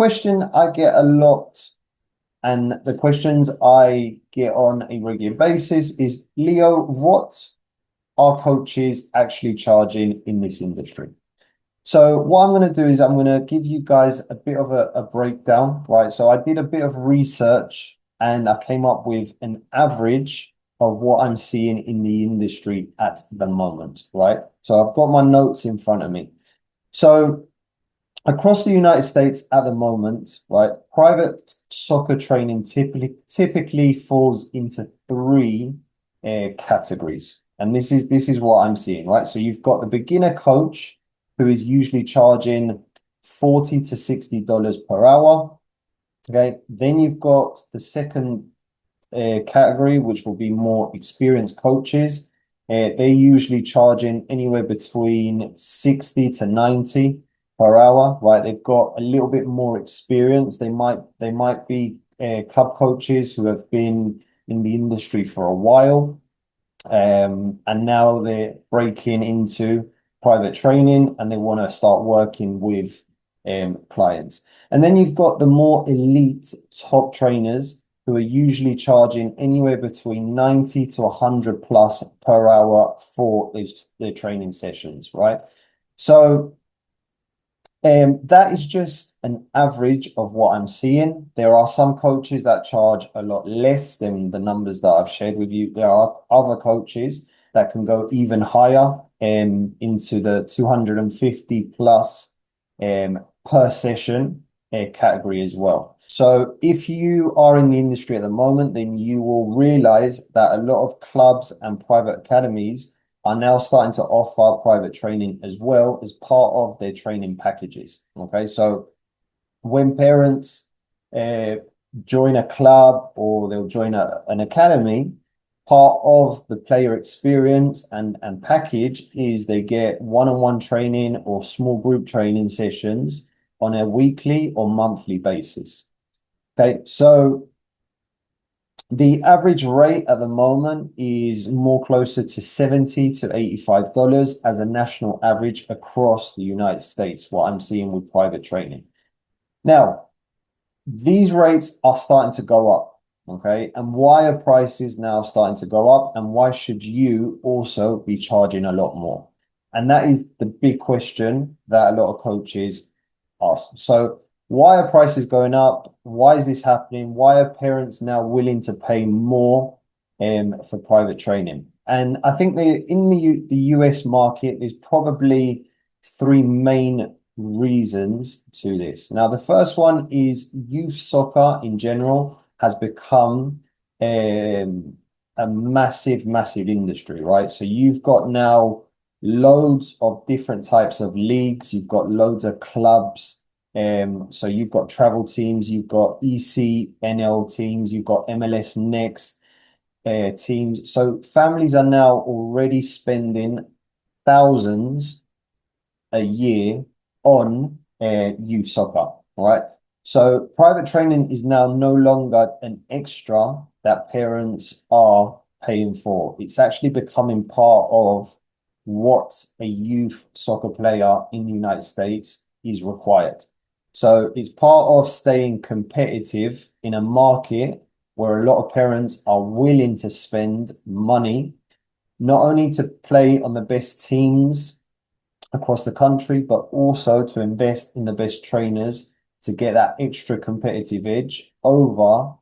question I get a lot, and the questions I get on a regular basis is, Leo, what are coaches actually charging in this industry? So what I'm going to do is I'm going to give you guys a bit of a breakdown, right? So I did a bit of research and I came up with an average of what I'm seeing in the industry at the moment, right? So I've got my notes in front of me. So across the United States at the moment, right, private soccer training typically falls into three categories. And this is what I'm seeing, right? So you've got the beginner coach, who is usually charging $40 to $60 per hour. Okay. Then you've got the second category, which will be more experienced coaches. They're usually charging anywhere between 60 to 90 per hour, right? They've got a little bit more experience. They might be club coaches who have been in the industry for a while. And now they're breaking into private training and they want to start working with clients. And then you've got the more elite top trainers who are usually charging anywhere between 90 to 100 plus per hour for their training sessions, right? So that is just an average of what I'm seeing. There are some coaches that charge a lot less than the numbers that I've shared with you. There are other coaches that can go even higher into the 250 plus per session category as well. So if you are in the industry at the moment, then you will realize that a lot of clubs and private academies are now starting to offer private training as well as part of their training packages. Okay, so when parents join a club or they'll join an academy, part of the player experience and package is they get one-on-one training or small group training sessions on a weekly or monthly basis. Okay, so the average rate at the moment is more closer to $70 to $85 as a national average across the United States, what I'm seeing with private training. Now, these rates are starting to go up, okay? And why are prices now starting to go up? And why should you also be charging a lot more? And that is the big question that a lot of coaches ask. So why are prices going up? Why is this happening? Why are parents now willing to pay more for private training? And I think in the US market, there's probably three main reasons to this. Now, the first one is youth soccer in general has become a massive, massive industry, right? So you've got now loads of different types of leagues. You've got loads of clubs. So you've got travel teams, you've got ECNL teams, you've got MLS Next teams. So families are now already spending thousands a year on youth soccer, right? So private training is now no longer an extra that parents are paying for. It's actually becoming part of what a youth soccer player in the United States is required. So it's part of staying competitive in a market where a lot of parents are willing to spend money, not only to play on the best teams across the country, but also to invest in the best trainers to get that extra competitive edge over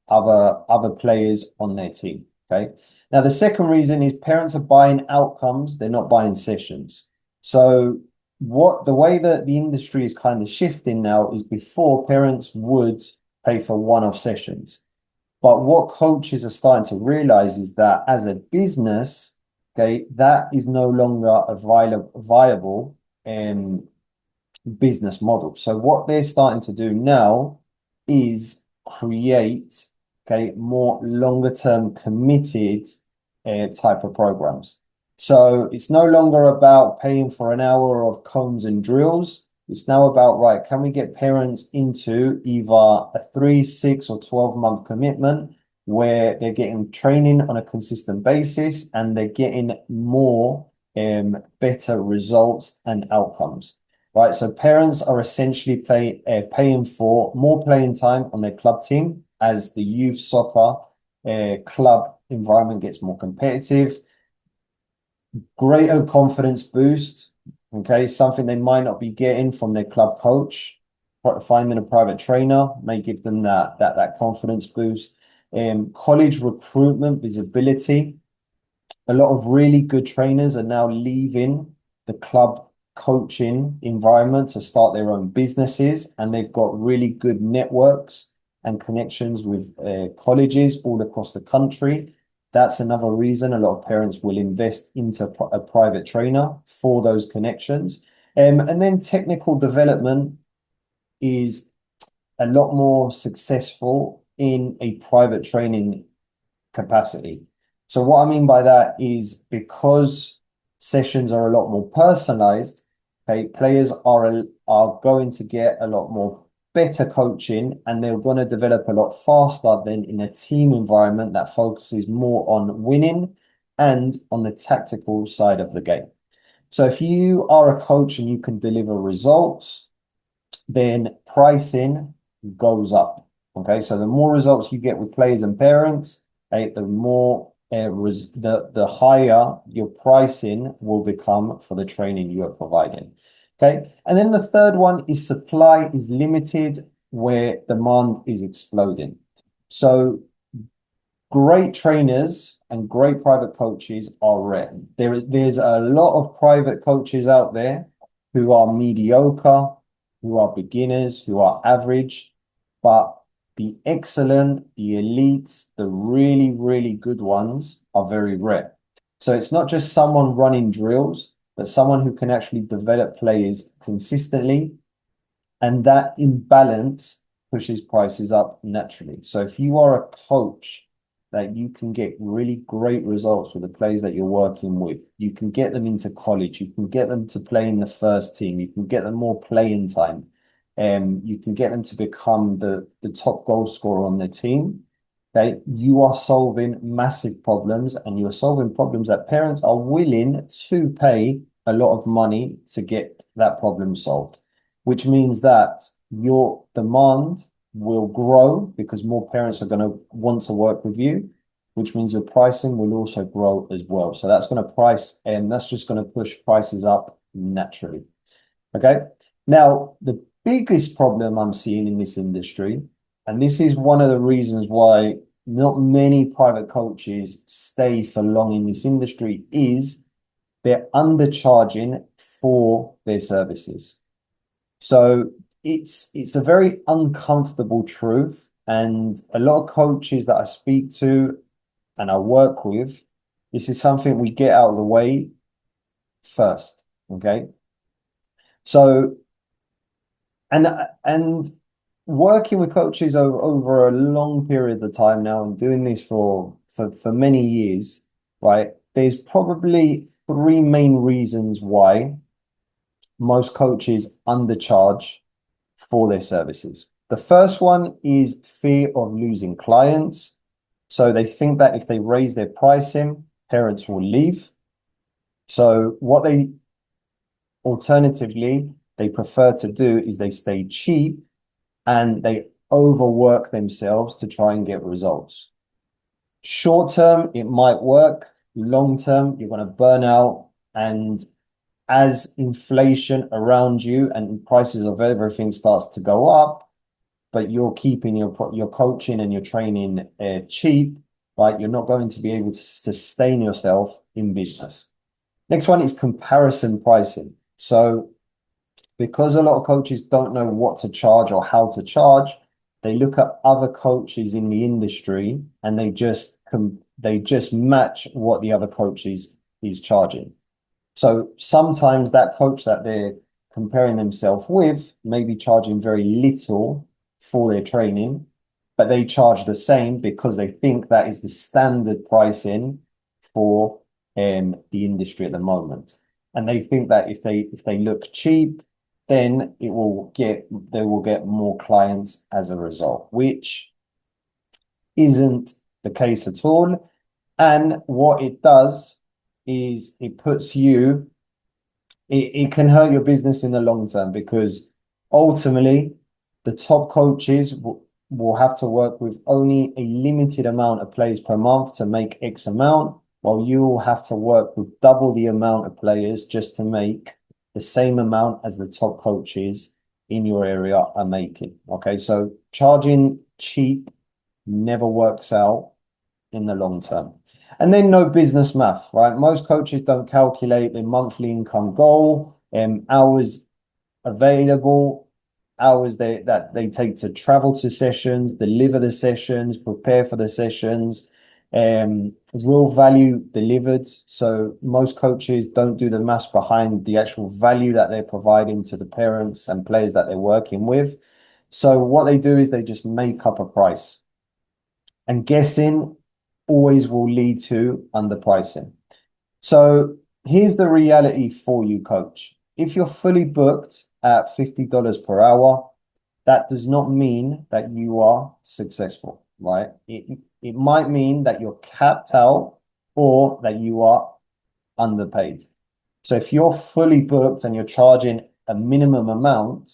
other players on their team. Okay. Now, the second reason is parents are buying outcomes, they're not buying sessions. So the way that the industry is kind of shifting now is before parents would pay for one-off sessions. But what coaches are starting to realize is that as a business, okay, that is no longer a viable business model. So what they're starting to do now is create, okay, more longer term committed type of programs. So it's no longer about paying for an hour of cones and drills. It's now about, right, can we get parents into either a 3, 6, or 12-month commitment where they're getting training on a consistent basis and they're getting more better results and outcomes. right? So parents are essentially paying for more playing time on their club team as the youth soccer club environment gets more competitive. Greater confidence boost, okay, something they might not be getting from their club coach. Finding a private trainer may give them that confidence boost. College recruitment visibility. A lot of really good trainers are now leaving the club coaching environment to start their own businesses, and they've got really good networks and connections with colleges all across the country. That's another reason a lot of parents will invest into a private trainer for those connections. And then technical development is a lot more successful in a private training capacity. So what I mean by that is because sessions are a lot more personalized, okay, players are going to get a lot more better coaching, and they're going to develop a lot faster than in a team environment that focuses more on winning and on the tactical side of the game. So if you are a coach and you can deliver results, then pricing goes up. Okay, so the more results you get with players and parents, the more the higher your pricing will become for the training you are providing. Okay, and then the third one is supply is limited where demand is exploding. So great trainers and great private coaches are rare. There's a lot of private coaches out there who are mediocre, who are beginners, who are average, but the excellent, the elite, the really, really good ones are very rare. So it's not just someone running drills, but someone who can actually develop players consistently, and that imbalance pushes prices up naturally. So if you are a coach that you can get really great results with the players that you're working with, you can get them into college, you can get them to play in the first team, you can get them more playing time, and you can get them to become the top goal scorer on the team. Okay, you are solving massive problems, and you're solving problems that parents are willing to pay a lot of money to get that problem solved, which means that your demand will grow because more parents are going to want to work with you, which means your pricing will also grow as well. So that's going to price, and that's just going to push prices up naturally. Okay. Now, the biggest problem I'm seeing in this industry, and this is one of the reasons why not many private coaches stay for long in this industry, is they're undercharging for their services. So it's a very uncomfortable truth. And a lot of coaches that I speak to and I work with, this is something we get out of the way first. Okay. So and working with coaches over a long period of time now and doing this for many years, right? There's probably three main reasons why most coaches undercharge for their services. The first one is fear of losing clients. So they think that if they raise their pricing, parents will leave. So what they alternatively they prefer to do is they stay cheap and they overwork themselves to try and get results. Short term, it might work. Long term, you're going to burn out. And as inflation around you and prices of everything starts to go up, but you're keeping your coaching and your training cheap, right? You're not going to be able to sustain yourself in business. Next one is comparison pricing. So because a lot of coaches don't know what to charge or how to charge, they look at other coaches in the industry and they just match what the other coach is charging. So sometimes that coach that they're comparing themselves with may be charging very little for their training, but they charge the same because they think that is the standard pricing for the industry at the moment. And they think that if they look cheap, then they will get more clients as a result, which isn't the case at all. And what it does is it puts you it can hurt your business in the long term, because ultimately the top coaches will have to work with only a limited amount of players per month to make X amount, while you will have to work with double the amount of players just to make the same amount as the top coaches in your area are making. Okay, so charging cheap never works out in the long term. And then no business math, right? Most coaches don't calculate their monthly income goal, hours available, hours that they take to travel to sessions, deliver the sessions, prepare for the sessions, real value delivered. So most coaches don't do the maths behind the actual value that they're providing to the parents and players that they're working with. So what they do is they just make up a price. And guessing always will lead to underpricing. So here's the reality for you, coach. If you're fully booked at $50 per hour, that does not mean that you are successful, right? It might mean that you're capped out or that you are underpaid. So if you're fully booked and you're charging a minimum amount,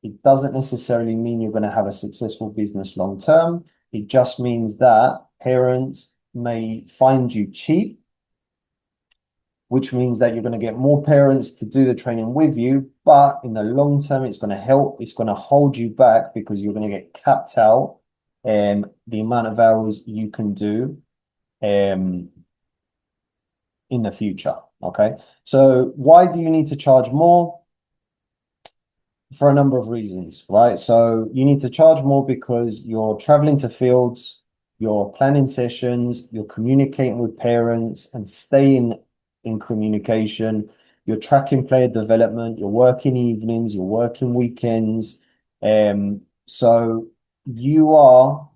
it doesn't necessarily mean you're going to have a successful business long term. It just means that parents may find you cheap, which means that you're going to get more parents to do the training with you. But in the long term, it's going to help. It's going to hold you back because you're going to get capped out the amount of hours you can do in the future. Okay. So why do you need to charge more? For a number of reasons, right? So you need to charge more because you're traveling to fields, you're planning sessions, you're communicating with parents and staying in communication, you're tracking player development, you're working evenings, you're working weekends. So you are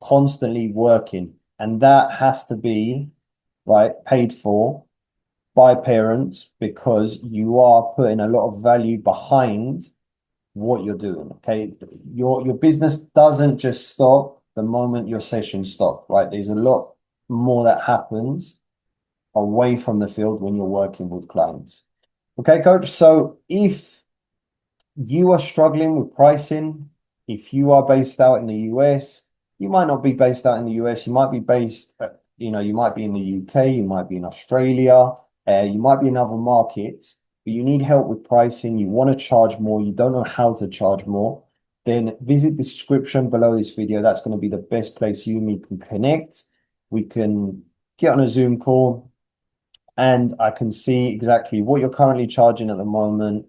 constantly working, and that has to be paid for by parents because you are putting a lot of value behind what you're doing. Okay, your business doesn't just stop the moment your session stop, right? There's a lot more that happens away from the field when you're working with clients. Okay, coach. So if you are struggling with pricing, if you are based out in the US, you might not be based out in the US, you might be based, you might be in the UK, you might be in Australia, you might be in other markets, but you need help with pricing, you want to charge more, you don't know how to charge more, then visit the description below this video. That's going to be the best place you and me can connect. We can get on a Zoom call and I can see exactly what you're currently charging at the moment,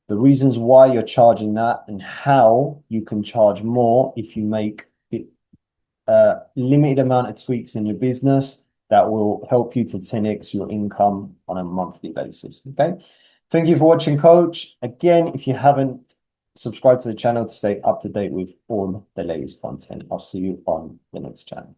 the reasons why you're charging that, and how you can charge more if you make it a limited amount of tweaks in your business that will help you to 10x your income on a monthly basis. Okay. Thank you for watching, coach. Again, if you haven't subscribed to the channel to stay up to date with all the latest content, I'll see you on the next channel.